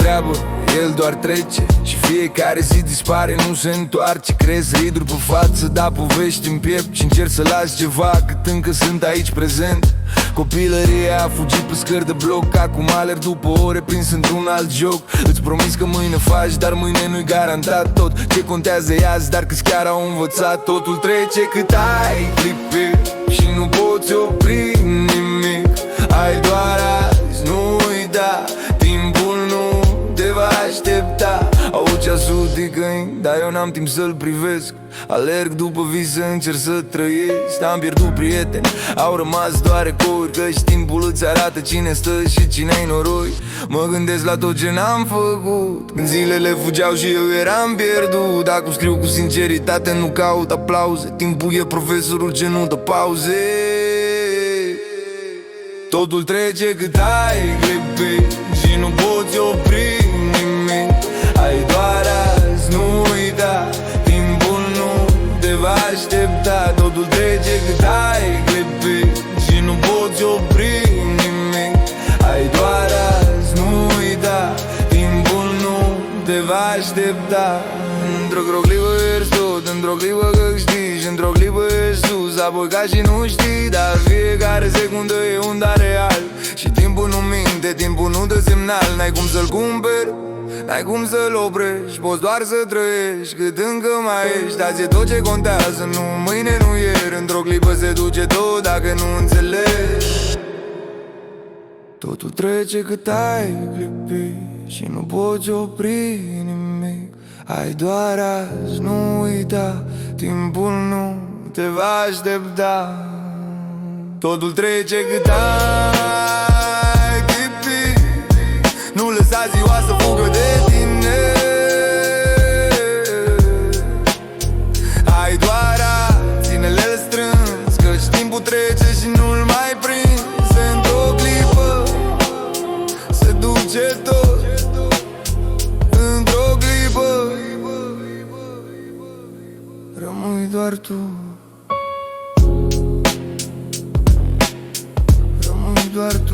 treabă, el doar trece și fiecare zi dispare, nu se întoarce. Crezi riduri pe față, dar povești în piept și încerc să las ceva cât încă sunt aici prezent. Copilăria a fugit pe scări de bloc, acum alerg după ore prins într-un alt joc. Îți promis că mâine faci, dar mâine nu-i garantat tot. Ce contează e azi, dar câți chiar au învățat. Totul trece cât ai clipe și nu poți opri nimic. Ai doar azi, nu uita, timpul nu te va aștepta. Au ceasul ticăind, dar eu n-am timp să-l privesc. Alerg după vise, încerc să trăiesc. Am pierdut prieteni, au rămas doar ecouri, căci timpul îți arată cine stă și cine-i noroi. Mă gândesc la tot ce n-am făcut când zilele fugeau și eu eram pierdut. Acum scriu cu sinceritate, nu caut aplauze. Timpul e profesorul ce nu dă pauze. Totul trece cât ai clipe și nu poți opri nimic. Ai doar azi, nu uita, timpul nu te va aștepta. Totul trece cât ai clipe și nu poți opri nimic. Ai doar azi, nu uita, timpul nu te va aștepta. Într-o clipă ierzi tot, într-o clipă că știi și într-o clipă ești sus. Apoi ca și nu știi, dar fiecare secundă e un dar real. Și timpul nu minte, timpul nu dă semnal. N-ai cum să-l cumperi, n-ai cum să-l oprești, poți doar să trăiești cât încă mai ești. Azi e tot ce contează, nu mâine, nu ieri. Într-o clipă se duce tot dacă nu înțelegi. Totul trece cât ai clipi și nu poți opri nimic. Ai doar azi, nu uita, timpul nu te va aștepta. Totul trece cât ai clipi, nu lăsa ziua să fugă de tine. Ai doar azi, ține-le strâns, căci timpul trece și nu-l mai prinzi. Într-o clipă se duce tot, într-o clipă rămâi doar tu. Rămâi doar tu.